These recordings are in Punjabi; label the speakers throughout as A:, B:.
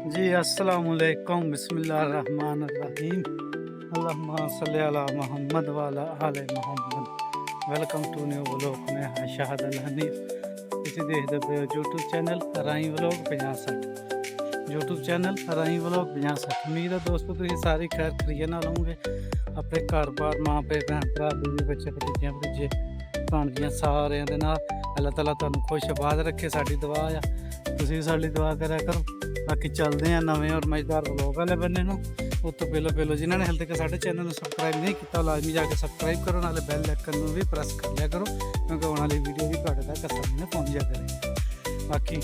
A: जी अस्सलाम वालेकुम बिस्मिल्लाहिर्रहमानिर्रहीम अल्लाहुम्मा सल्ली अला मोहम्मद व अला आले Mohammad. Welcome to new vlog. ਮੈਂ ਹਾਂ ਸ਼ਾਹਦ ਅਲ ਹਨੀਫ। ਤੁਸੀਂ ਦੇਖਦੇ ਪਏ ਹੋ YouTube ਚੈਨਲ ਰਾਈ ਵਲੋਗ 5060 YouTube ਚੈਨਲ ਰਾਈ ਵਲੋਗ 5060। ਉਮੀਦ ਹੈ ਦੋਸਤੋ ਤੁਸੀਂ ਸਾਰੀ ਖੈਰ ਖਰੀਏ ਨਾਲ ਹੋਵੋਗੇ। ਆਪਣੇ ਘਰ-ਬਾਰ ਮਾਂ ਪਿਓ ਭੈਣ ਭਰਾ ਬੀਵੀ ਬੱਚੇ ਭਤੀਜੇ ਭਤੀਜੇ ਭਾਣਜੀਆਂ ਸਾਰਿਆਂ ਦੇ ਨਾਲ ਅੱਲਾਹ ਤਾਲਾ ਤੁਹਾਨੂੰ ਖੁਸ਼ ਆਬਾਦ ਰੱਖੇ। ਸਾਡੀ ਦੁਆ ਆ, ਤੁਸੀਂ ਵੀ ਸਾਡੀ ਦੁਆ ਕਰਿਆ ਕਰੋ। ਬਾਕੀ ਚੱਲਦੇ ਆ ਨਵੇਂ ਔਰ ਮਜ਼ੇਦਾਰ ਵਲੋਗ ਵਾਲੇ ਬੰਨੇ ਨੂੰ। ਉਸ ਤੋਂ ਪਹਿਲਾਂ ਜਿਨ੍ਹਾਂ ਨੇ ਹਾਲੇ ਤੱਕ ਸਾਡੇ ਚੈਨਲ ਨੂੰ ਸਬਸਕ੍ਰਾਈਬ ਨਹੀਂ ਕੀਤਾ ਲਾਜ਼ਮੀ ਜਾ ਕੇ ਸਬਸਕ੍ਰਾਈਬ ਕਰੋ, ਨਾਲੇ ਬੈਲ ਆਈਕਨ ਨੂੰ ਵੀ ਪ੍ਰੈਸ ਕਰ ਲਿਆ ਕਰੋ ਕਿਉਂਕਿ ਆਉਣ ਵਾਲੀ ਵੀਡੀਓ ਵੀ ਤੁਹਾਡੇ ਤੱਕ ਆਸਾਨੀ ਨਾਲ ਪਹੁੰਚ ਜਾ ਕਰੇ। ਬਾਕੀ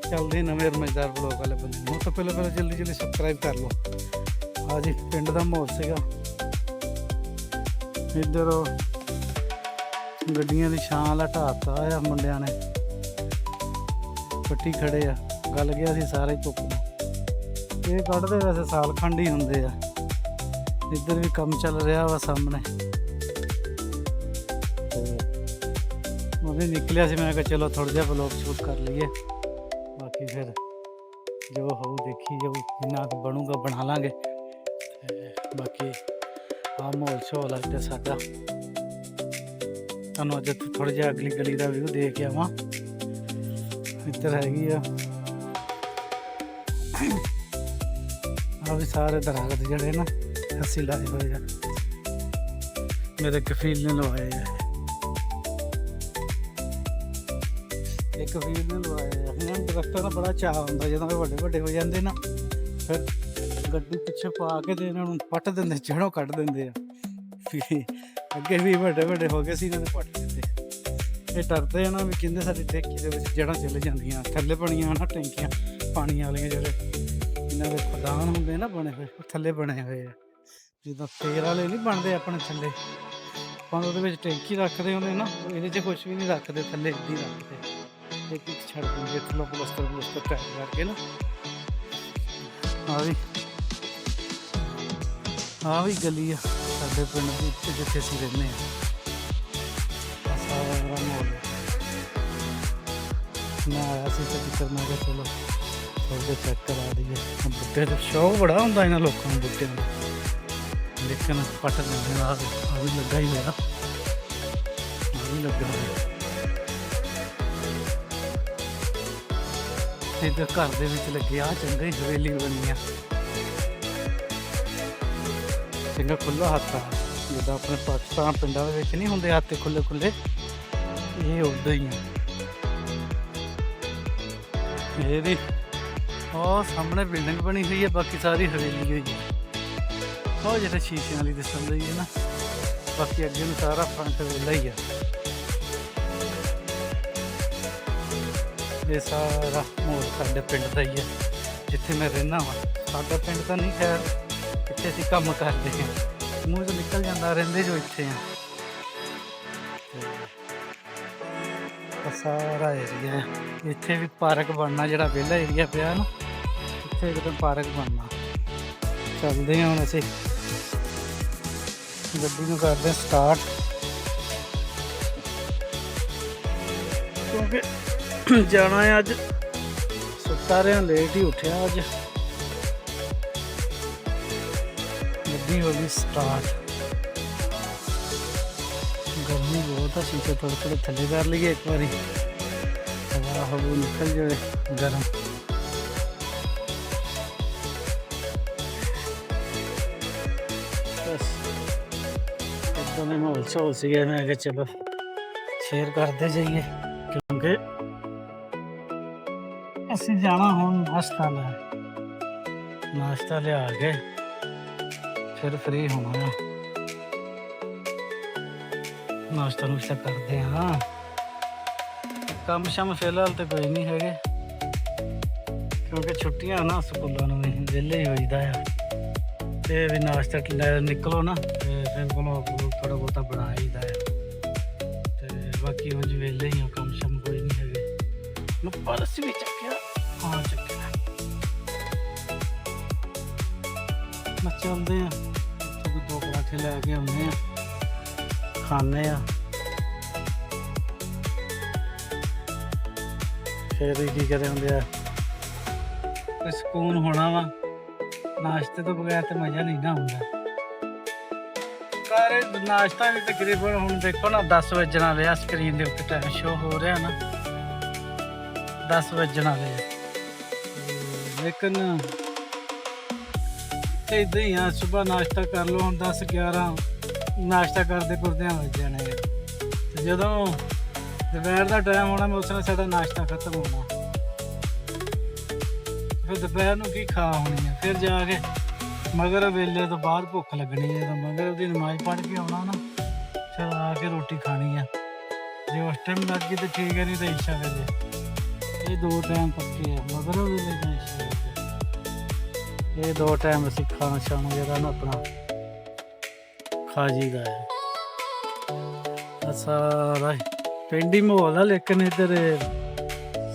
A: ਚੱਲਦੇ ਨਵੇਂ ਔਰ ਮਜ਼ੇਦਾਰ ਵਲੋਗ ਵਾਲੇ ਬੰਨੇ ਨੂੰ। ਉਸ ਤੋਂ ਪਹਿਲਾਂ ਜਲਦੀ ਸਬਸਕ੍ਰਾਈਬ ਕਰ ਲਓ। ਆ ਜੀ ਪਿੰਡ ਦਾ ਮਾਹੌਲ ਸੀਗਾ, ਇੱਧਰ ਗੱਡੀਆਂ ਦੀ ਛਾਂ ਲਟਾਤਾ ਆ ਮੁੰਡਿਆਂ ਨੇ, ਪੱਟੀ ਖੜੇ ਆ। ਗੱਲ ਗਿਆ ਸੀ ਸਾਰੇ ਧੁੱਪ ਨੂੰ, ਇਹ ਕੱਢਦੇ ਵੈਸੇ ਸਾਲ ਖੰਡ ਹੀ ਹੁੰਦੇ ਆ। ਇੱਧਰ ਵੀ ਕੰਮ ਚੱਲ ਰਿਹਾ ਵਾ ਸਾਹਮਣੇ, ਉਹ ਵੀ ਨਿਕਲਿਆ ਸੀ। ਮੈਂ ਕਿਹਾ ਚਲੋ ਥੋੜ੍ਹਾ ਜਿਹਾ ਵਲੋਗ ਸ਼ੂਟ ਕਰ ਲਈਏ, ਬਾਕੀ ਫਿਰ ਜੋ ਹੋਊ ਦੇਖੀ ਜਾਊ, ਜਿੰਨਾ ਕੁ ਬਣੂਗਾ ਬਣਾ ਲਾਂਗੇ। ਬਾਕੀ ਆਹ ਮਾਹੌਲ ਸ਼ੋਲ ਅੱਜ ਤੇ ਸਾਡਾ, ਤੁਹਾਨੂੰ ਅੱਜ ਥੋੜ੍ਹਾ ਜਿਹਾ ਅਗਲੀ ਗਲੀ ਦਾ ਵਿਊ ਦੇ ਕੇ ਆਵਾਂ। ਇੱਧਰ ਹੈਗੀ ਆ ਵੀ ਸਾਰੇ ਦਰਖਤ ਜਿਹੜੇ ਨਾ ਅਸੀਂ ਲਾਏ ਹੋਏ ਆ, ਮੇਰੇ ਕਫੀਲ ਨੇ ਲਵਾਏ ਆ। ਇਹ ਕਫੀਲ ਨੇ ਲਵਾਏ ਆ। ਇਹਨਾਂ ਦਰਖਤਾਂ ਦਾ ਬੜਾ ਚਾਅ ਹੁੰਦਾ, ਜਦੋਂ ਇਹ ਵੱਡੇ ਵੱਡੇ ਹੋ ਜਾਂਦੇ ਨਾ ਫਿਰ ਗੱਡੀ ਪਿੱਛੇ ਪਾ ਕੇ ਤੇ ਇਹਨਾਂ ਨੂੰ ਪੱਟ ਦਿੰਦੇ, ਜੜ੍ਹੋਂ ਕੱਢ ਦਿੰਦੇ ਆ। ਅੱਗੇ ਵੀ ਵੱਡੇ ਵੱਡੇ ਹੋ ਗਏ ਸੀ, ਇਹਨਾਂ ਦੇ ਪੱਟ ਦਿੰਦੇ। ਇਹ ਡਰਦੇ ਆ ਨਾ ਵੀ ਕਹਿੰਦੇ ਸਾਡੀ ਟੈਂਕੀ ਦੇ ਵਿੱਚ ਜੜ੍ਹਾਂ ਚਲੇ ਜਾਂਦੀਆਂ। ਥੱਲੇ ਬਣੀਆਂ ਨਾ ਟੈਂਕੀਆਂ ਪਾਣੀ ਵਾਲੀਆਂ, ਜਿਹੜੇ ਇਹਨਾਂ ਦੇ ਖਦਾਨ ਹੁੰਦੇ ਨਾ ਬਣੇ ਹੋਏ, ਥੱਲੇ ਬਣੇ ਹੋਏ ਆ। ਜਿੱਦਾਂ ਤੇਲ ਵਾਲੇ ਨਹੀਂ ਬਣਦੇ ਆਪਣੇ ਥੱਲੇ, ਆਪਾਂ ਉਹਦੇ ਵਿੱਚ ਟੈਂਕੀ ਰੱਖਦੇ ਹੁੰਦੇ ਨਾ, ਇਹਦੇ 'ਚ ਕੁਛ ਵੀ ਨਹੀਂ ਰੱਖਦੇ, ਥੱਲੇ ਇੱਦਾਂ ਹੀ ਰੱਖਦੇ। ਇੱਕ ਛੱਡ ਦਿੰਦੇ ਥੱਲੋਂ ਪਲਸਤਰ ਟੈਕ ਕਰਕੇ ਨਾ। ਆ ਵੀ ਗਲੀ ਆ ਸਾਡੇ ਪਿੰਡ ਦੀ, ਜਿੱਥੇ ਅਸੀਂ ਰਹਿੰਦੇ ਹਾਂ। ਸਾਰਾ ਮਾਹੌਲ ਮੈਂ ਆਇਆ ਸੀ ਚੱਕਰ, ਮੈਂ ਕਿਹਾ ਚਲੋ ਥੋੜ੍ਹਾ ਜਿਹਾ ਚੈੱਕ ਕਰਾ ਦਈਏ। ਬੂਟੇ ਦਾ ਸ਼ੌਕ ਬੜਾ ਹੁੰਦਾ ਇਹਨਾਂ ਲੋਕਾਂ ਨੂੰ ਬੂਟਿਆਂ ਦਾ, ਲੇਕਿਨ ਪੱਟ ਲੈਂਦੇ। ਆ ਵੀ ਲੱਗਾ ਹੀ ਹੋਇਆ, ਆ ਵੀ ਲੱਗਾ ਹੋਇਆ। ਇੱਧਰ ਘਰ ਦੇ ਵਿੱਚ ਲੱਗੇ ਆ ਚੰਗਾ ਹੀ ਹਵੇਲੀ ਬਣੀ ਆ, ਚੰਗਾ ਖੁੱਲ੍ਹਾ ਹੱਥ ਆ। ਜਿੱਦਾਂ ਆਪਣੇ ਪਾਕਿਸਤਾਨ ਪਿੰਡਾਂ ਦੇ ਵਿੱਚ ਨਹੀਂ ਹੁੰਦੇ ਹੱਥ ਖੁੱਲ੍ਹੇ ਖੁੱਲ੍ਹੇ, ਇਹ ਉੱਦਾਂ ਹੀ ਆ। ਇਹਦੀ ਉਹ ਸਾਹਮਣੇ ਬਿਲਡਿੰਗ ਬਣੀ ਹੋਈ ਹੈ, ਬਾਕੀ ਸਾਰੀ ਹਵੇਲੀ ਹੋਈ ਹੈ। ਉਹ ਜਿਹੜੇ ਸ਼ੀਸ਼ਿਆਂ ਵਾਲੀ ਦਿਸਣ ਰਹੀ ਹੈ ਨਾ, ਬਾਕੀ ਅੱਗੇ ਨੂੰ ਸਾਰਾ ਫਰੰਟ ਵੇਲਾ ਹੀ ਆ। ਇਹ ਸਾਰਾ ਮਾਹੌਲ ਸਾਡੇ ਪਿੰਡ ਦਾ ਹੀ ਹੈ, ਜਿੱਥੇ ਮੈਂ ਰਹਿੰਦਾ ਵਾਂ। ਸਾਡਾ ਪਿੰਡ ਤਾਂ ਨਹੀਂ, ਖੈਰ ਇੱਥੇ ਅਸੀਂ ਕੰਮ ਕਰਦੇ ਹਾਂ, ਮੂੰਹ 'ਚੋਂ ਨਿਕਲ ਜਾਂਦਾ, ਰਹਿੰਦੇ ਜੋ ਇੱਥੇ ਆ। ਸਾਰਾ ਏਰੀਆ ਹੈ, ਇੱਥੇ ਵੀ ਪਾਰਕ ਬਣਨਾ, ਜਿਹੜਾ ਵਿਹਲਾ ਏਰੀਆ ਪਿਆ ਨਾ, ਇੱਥੇ ਇੱਕਦਮ ਪਾਰਕ ਬਣਨਾ। ਚੱਲਦੇ ਹਾਂ ਹੁਣ ਅਸੀਂ, ਗੱਡੀ ਨੂੰ ਕਰਦੇ ਸਟਾਰਟ, ਕਿਉਂਕਿ ਜਾਣਾ ਹੈ ਅੱਜ। ਸੁੱਤਾ ਰਿਹਾ, ਲੇਟ ਹੀ ਉੱਠਿਆ ਅੱਜ। ਗੱਡੀ ਹੋ ਗਈ ਸਟਾਰਟ। ਗਰਮੀ ਬਹੁਤ ਆ, ਸ਼ੀਸ਼ੇ ਥੋੜ੍ਹੇ ਥੱਲੇ ਕਰ ਲਈਏ ਇੱਕ ਵਾਰੀ, ਹਵਾ ਹਵਾ ਨਿਕਲ ਜਾਵੇ ਗਰਮ। ਬਸ ਇੱਦਾਂ ਦੇ ਮਾਹੌਲ ਸ਼ੌਲ ਸੀਗੇ। ਮੈਂ ਕਿਹਾ ਚਲੋ ਸ਼ੇਅਰ ਕਰਦੇ ਜਾਈਏ, ਕਿਉਂਕਿ ਅਸੀਂ ਜਾਣਾ ਹੁਣ ਨਾਸ਼ਤਾ ਲੈ, ਨਾਸ਼ਤਾ ਲਿਆ ਕੇ ਫਿਰ ਫ੍ਰੀ ਹੋਣਾ ਆ। ਨਾਸ਼ਤਾ ਨੁਸ਼ਤਾ ਕਰਦੇ ਹਾਂ। ਕੰਮ ਸ਼ਾਮ ਫਿਲਹਾਲ ਤੇ ਕੋਈ ਨਹੀਂ ਹੈਗੇ, ਕਿਉਂਕਿ ਛੁੱਟੀਆਂ ਨਾ ਸਕੂਲਾਂ ਨੂੰ, ਵੀ ਵਿਹਲੇ ਹੀ ਹੋਈਦਾ ਆ। ਤੇ ਵੀ ਨਾਸ਼ਤਾ ਨਿਕਲੋ ਨਾ, ਤੇ ਫਿਰ ਕੋਲੋਂ ਥੋੜ੍ਹਾ ਬਹੁਤਾ ਬਣਾ ਲਈਦਾ ਆ। ਤੇ ਬਾਕੀ ਉਂਝ ਵਿਹਲੇ ਹੀ ਆ, ਕੰਮ ਸ਼ਾਮ ਕੋਈ ਨਹੀਂ ਹੈਗੇ। ਮੈਂ ਪਰਸ ਵੀ ਚੱਕਿਆ, ਹਾਂ ਚੱਕਿਆ। ਮੈਂ ਚੱਲਦੇ ਆ, ਉੱਥੋਂ ਵੀ 2 ਪਰਾਠੇ ਲੈ ਕੇ ਆਉਂਦੇ ਆ, ਖਾਂਦੇ ਆ। ਫਿਰ ਕੀ ਕਹਿੰਦੇ ਹੁੰਦੇ ਆ, ਕੋਈ ਸਕੂਨ ਹੋਣਾ ਵਾ। ਨਾਸ਼ਤੇ ਤੋਂ ਬਗੈਰ ਤੇ ਮਜ਼ਾ ਨਹੀਂ ਨਾ ਆਉਂਦਾ। ਪਰ ਨਾਸ਼ਤਾ ਵੀ ਤਕਰੀਬਨ ਹੁਣ ਦੇਖੋ ਨਾ 10 ਵੱਜਣ ਵਾਲੇ ਆ, ਸਕਰੀਨ ਦੇ ਉੱਤੇ ਟਾਈਮ ਸ਼ੋ ਹੋ ਰਿਹਾ ਨਾ 10 ਵੱਜਣ ਵਾਲੇ ਆ। ਲੇਕਿਨ ਇੱਦਾਂ ਹੀ ਆ, ਸੁਬਾਹ ਨਾਸ਼ਤਾ ਕਰ ਲਓ, ਹੁਣ 10-11 ਨਾਸ਼ਤਾ ਕਰਦੇ ਕਰਦਿਆਂ ਵੱਜ ਜਾਣੇ ਆ। ਤੇ ਜਦੋਂ ਦੁਪਹਿਰ ਦਾ ਟਾਈਮ ਹੋਣਾ ਉਸ ਨਾਲ ਸਾਡਾ ਨਾਸ਼ਤਾ ਖਤਮ ਹੋਣਾ। ਫਿਰ ਦੁਪਹਿਰ ਨੂੰ ਕੀ ਖਾ ਹੋਣੀ ਆ, ਫਿਰ ਜਾ ਕੇ ਮਗਰ ਵੇਲੇ ਤੋਂ ਬਾਅਦ ਭੁੱਖ ਲੱਗਣੀ ਹੈ। ਜਦੋਂ ਮਗਰ ਉਹਦੀ ਨਮਾਜ਼ ਪੜ੍ਹ ਕੇ ਆਉਣਾ ਨਾ, ਫਿਰ ਆ ਕੇ ਰੋਟੀ ਖਾਣੀ ਆ। ਜੇ ਉਸ ਟਾਈਮ ਲੱਗ ਗਈ ਤਾਂ ਠੀਕ ਹੈ, ਨਹੀਂ ਤਾਂ ਇੱਛਾ ਵੇਲੇ। ਇਹ 2 ਟਾਈਮ ਪੱਕੇ ਆ, ਮਗਰ ਵੇਲੇ ਤਾਂ ਇੱਛਾ ਵੇਲੇ। ਇਹ 2 ਟਾਈਮ ਅਸੀਂ ਖਾਣਾ ਸ਼ਾਮ ਜਿਹੜਾ ਨਾ ਆਪਣਾ ਖਾ ਜੀਦਾ ਹੈ। ਸਾਰਾ ਪਿੰਡੀ ਮਾਹੌਲ ਆ, ਲੇਕਿਨ ਇੱਧਰ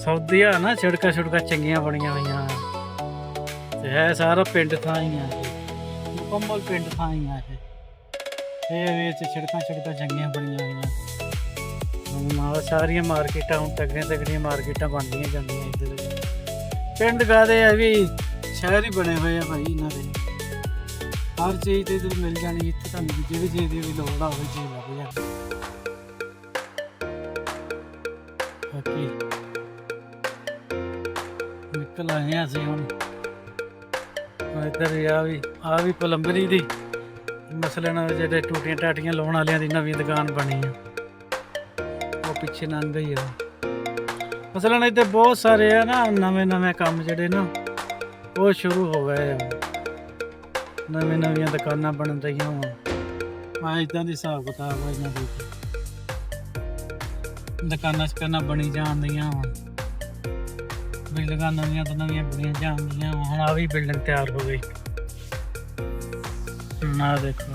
A: ਸੌਦੀ ਆ ਨਾ, ਸੜਕਾਂ ਚੰਗੀਆਂ ਬਣੀਆਂ ਹੋਈਆਂ ਤੇ ਹੈ ਸਾਰਾ ਪਿੰਡ ਥਾਂ ਹੀ ਆ। ਮੁਕੰਮਲ ਪਿੰਡ ਥਾਂ ਹੀ ਆ ਇਹ ਵਿੱਚ ਸੜਕਾਂ ਚੰਗੀਆਂ ਬਣੀਆਂ ਹੋਈਆਂ ਨਾਲ। ਸਾਰੀਆਂ ਮਾਰਕੀਟਾਂ ਹੁਣ ਤਗੜੀਆਂ ਮਾਰਕੀਟਾਂ ਬਣਦੀਆਂ ਜਾਂਦੀਆਂ ਇੱਧਰ। ਪਿੰਡ ਗਾਦੇ ਆ ਵੀ ਸ਼ਹਿਰ ਹੀ ਬਣੇ ਹੋਏ ਆ ਭਾਈ ਇਹਨਾਂ ਦੇ। ਹਰ ਚੀਜ਼ ਤੇ ਇੱਧਰ ਮਿਲ ਜਾਣੀ, ਇੱਥੇ ਤੁਹਾਨੂੰ ਜਿਹੜੀ ਚੀਜ਼ ਦੀ ਵੀ ਲੋੜ ਆ ਉਹ ਚੀਜ਼ ਲੱਗ ਜਾਣੀ। ਬਾਕੀ ਨਿਕਲ ਆਏ ਹਾਂ ਅਸੀਂ ਹੁਣ ਇੱਧਰ। ਆ ਵੀ ਪਲੰਬਰੀ ਦੀ ਮਸਲਨ ਜਿਹੜੇ ਟੂਟੀਆਂ ਟਾਟੀਆਂ ਲਾਉਣ ਵਾਲਿਆਂ ਦੀ ਨਵੀਂ ਦੁਕਾਨ ਬਣੀ ਆ, ਉਹ ਪਿੱਛੇ ਲੰਘ ਗਈ ਆ। ਮਸਲਨ ਇੱਥੇ ਬਹੁਤ ਸਾਰੇ ਆ ਨਾ ਨਵੇਂ ਕੰਮ ਜਿਹੜੇ ਨਾ ਉਹ ਸ਼ੁਰੂ ਹੋ ਗਏ ਆ। ਨਵੀਆਂ ਦੁਕਾਨਾਂ ਬਣ ਰਹੀਆਂ ਵਾ। ਇੱਦਾਂ ਦੀ ਹਿਸਾਬ ਕਿਤਾਬ ਆ ਇਹਨਾਂ ਦੀ। ਦੁਕਾਨਾਂ ਬਣੀ ਜਾਂਦੀਆਂ ਵਾ, ਬਿਲਡਿੰਗਾਂ ਨਵੀਆਂ ਤੋਂ ਨਵੀਆਂ ਬਣੀਆਂ ਜਾਂਦੀਆਂ। ਹੁਣ ਆ ਵੀ ਬਿਲਡਿੰਗ ਤਿਆਰ ਹੋ ਗਈ ਨਾ, ਦੇਖੋ।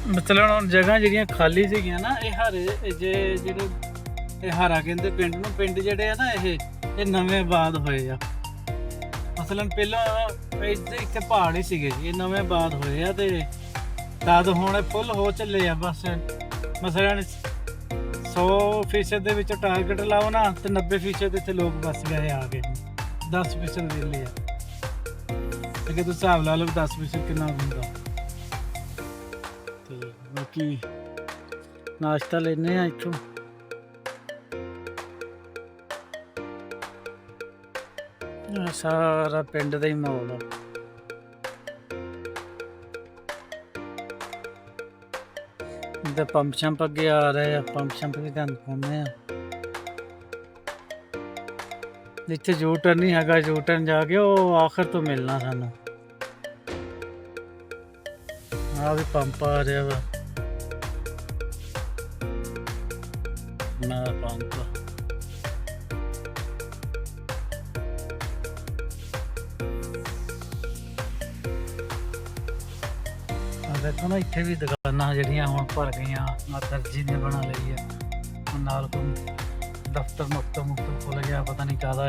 A: ਮਤਲਬ ਹੁਣ ਜਗ੍ਹਾ ਜਿਹੜੀਆਂ ਖਾਲੀ ਸੀਗੀਆਂ ਨਾ, ਇਹ ਹਰੇ ਜਿਹੜੇ ਇਹ ਹਰਾ ਕਹਿੰਦੇ ਪਿੰਡ ਨੂੰ। ਪਿੰਡ ਜਿਹੜੇ ਆ ਨਾ ਇਹ ਨਵੇਂ ਆਬਾਦ ਹੋਏ ਆ। ਮਸਲਨ ਪਹਿਲਾਂ ਇੱਥੇ ਪਹਾੜ ਹੀ ਸੀਗੇ, ਇਹ ਨਵੇਂ ਆਬਾਦ ਹੋਏ ਆ ਤੇ ਤਦ ਹੁਣ ਫੁੱਲ ਹੋ ਚੱਲੇ ਆ। ਬਸ ਮਸਲਨ 100% ਦੇ ਵਿੱਚੋਂ ਟਾਰਗੇਟ ਲਾਓ ਨਾ ਤੇ 90% ਇੱਥੇ ਲੋਕ ਬਸ ਗਏ ਆ ਗਏ, 10% ਵਿਹਲੇ ਆ। ਤੇ ਕਿ ਤੁਸੀਂ ਹਿਸਾਬ ਲਾ ਲਓ 10% ਕਿੰਨਾ ਹੁੰਦਾ। ਤੇ ਬਾਕੀ ਨਾਸ਼ਤਾ ਲੈਨੇ ਆ ਇੱਥੋਂ। ਸਾਰਾ ਪਿੰਡ ਦਾ ਹੀ ਮਾਹੌਲ ਆ। ਇੱਧਰ ਪੰਪ ਸ਼ੰਪ ਅੱਗੇ ਆ ਰਹੇ ਆ, ਪੰਪ ਸ਼ੰਪ ਵੀ ਤੁਹਾਨੂੰ ਪਾਉਂਦੇ ਆ। ਇੱਥੇ ਯੂ ਟਰਨ ਨਹੀਂ ਹੈਗਾ, ਯੂ ਟਰਨ ਜਾ ਕੇ ਉਹ ਆਖਰ ਤੋਂ ਮਿਲਣਾ ਸਾਨੂੰ। ਆ ਵੀ ਪੰਪ ਆ ਰਿਹਾ ਵਾ, ਨਾ ਪੰਪ। ਦੇਖੋ ਨਾ ਇੱਥੇ ਵੀ ਦੁਕਾਨਾਂ ਜਿਹੜੀਆਂ ਹੁਣ ਭਰ ਗਈਆਂ। ਨਾ ਦਰਜੀ ਨੇ ਬਣਾ ਲਈ ਆ, ਨਾਲ ਕੋਈ ਦਫ਼ਤਰ ਮੁਕਤਬ ਖੁੱਲ ਗਿਆ, ਪਤਾ ਨਹੀਂ ਕਾਹਦਾ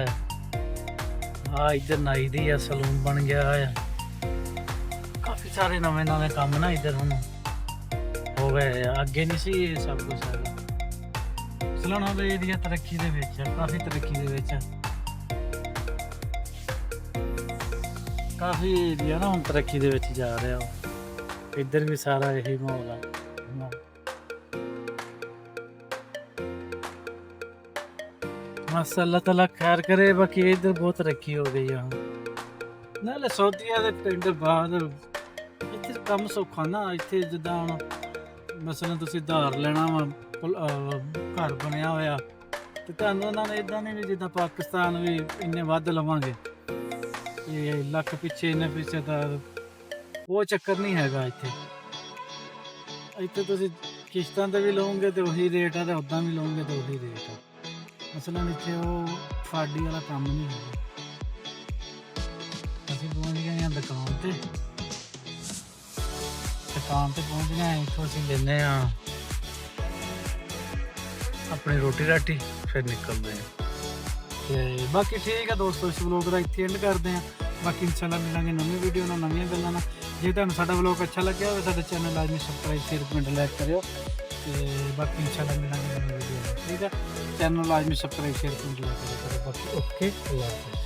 A: ਆ। ਇੱਧਰ ਨਾਈ ਦੀ ਆ, ਸਲੂਨ ਬਣ ਗਿਆ ਆ। ਕਾਫੀ ਸਾਰੇ ਨਵੇਂ ਕੰਮ ਨਾ ਇੱਧਰ ਹੁਣ ਹੋ ਗਏ ਆ, ਅੱਗੇ ਨਹੀਂ ਸੀ ਇਹ ਸਭ ਕੁਛ ਹੈਗਾ। ਸਲੂਨਾਂ ਦੇ ਏਰੀਆ ਤਰੱਕੀ ਦੇ ਵਿੱਚ ਆ, ਕਾਫੀ ਤਰੱਕੀ ਦੇ ਵਿੱਚ ਆ। ਕਾਫੀ ਏਰੀਆ ਨਾ ਹੁਣ ਤਰੱਕੀ ਦੇ ਵਿੱਚ ਜਾ ਰਿਹਾ। ਇੱਧਰ ਵੀ ਸਾਰਾ ਇਹੀ ਮਾਹੌਲ ਆ। ਮਾਸ਼ਾ ਅੱਲਾਹ ਤਾਲਾ ਖੈਰ ਕਰੇ। ਬਾਕੀ ਇੱਧਰ ਬਹੁਤ ਤਰੱਕੀ ਹੋ ਗਈ ਆ। ਨਾਲੇ ਸੌਦੀਆਂ ਦੇ ਪਿੰਡ ਬਾਅਦ ਇੱਥੇ ਕੰਮ ਸੌਖਾ ਨਾ। ਇੱਥੇ ਜਿੱਦਾਂ ਹੁਣ ਮਸਲਨ ਤੁਸੀਂ ਉਧਾਰ ਲੈਣਾ ਵਾ, ਘਰ ਬਣਿਆ ਹੋਇਆ ਤੇ ਤੁਹਾਨੂੰ ਉਹਨਾਂ ਨੇ ਇੱਦਾਂ ਨਹੀਂ ਵੀ ਜਿੱਦਾਂ ਪਾਕਿਸਤਾਨ ਵੀ ਇੰਨੇ ਵੱਧ ਲਵਾਂਗੇ, ਇਹ ਲੱਖ ਪਿੱਛੇ ਇੰਨੇ ਪਿੱਛੇ ਤਾਂ ਉਹ ਚੱਕਰ ਨਹੀਂ ਹੈਗਾ। ਇੱਥੇ ਤੁਸੀਂ ਕਿਸ਼ਤਾਂ ਤੇ ਵੀ ਲਓਗੇ ਤੇ ਉਹੀ ਰੇਟ ਆ, ਤੇ ਉੱਦਾਂ ਵੀ ਲਓਗੇ ਤੇ ਉਹੀ ਰੇਟ ਆ। ਮਸਲਨ ਇੱਥੇ ਉਹ ਫਾਡੀ ਵਾਲਾ ਕੰਮ ਨਹੀਂ ਹੈਗਾ। ਅਸੀਂ ਪਹੁੰਚ ਗਏ ਹਾਂ ਦੁਕਾਨ ਤੇ ਪਹੁੰਚ ਗਏ। ਇੱਥੋਂ ਅਸੀਂ ਲੈਂਦੇ ਹਾਂ ਆਪਣੀ ਰੋਟੀ ਰਾਟੀ, ਫਿਰ ਨਿਕਲਦੇ ਹਾਂ। ਤੇ ਬਾਕੀ ਠੀਕ ਆ ਦੋਸਤੋ, ਇਸ ਵਲੋਗ ਦਾ ਇੱਥੇ ਐਂਡ ਕਰਦੇ ਹਾਂ। ਬਾਕੀ ਇਨਸ਼ਾਅੱਲਾ ਮਿਲਾਂਗੇ ਨਵੀਂ ਵੀਡੀਓ ਨਾਲ, ਨਵੀਆਂ ਗੱਲਾਂ ਨਾਲ। ਜੇ ਤੁਹਾਨੂੰ ਸਾਡਾ ਵਲੋਗ ਅੱਛਾ ਲੱਗਿਆ ਹੋਵੇ ਸਾਡੇ ਚੈਨਲ ਲਾਜ਼ਮੀ ਸਬਸਕ੍ਰਾਈਬ, ਸ਼ੇਅਰ, ਕਮੈਂਟ, ਲਾਈਕ ਕਰਿਓ। ਤੇ ਬਾਕੀ ਇਨਸ਼ਾਅੱਲਾ ਮਿਲਾਂਗੇ ਨਵੀਂ ਵੀਡੀਓ ਵਿੱਚ, ਠੀਕ ਹੈ। ਚੈਨਲ ਨੂੰ ਲਾਜ਼ਮੀ ਸਬਸਕ੍ਰਾਈਬ ਸ਼ੇਅਰ ਜ਼ਰੂਰ ਕਰਿਆ ਕਰੋ। ਬਾਕੀ ਓਕੇ, ਅੱਲਾਹ ਹਾਫਿਜ਼।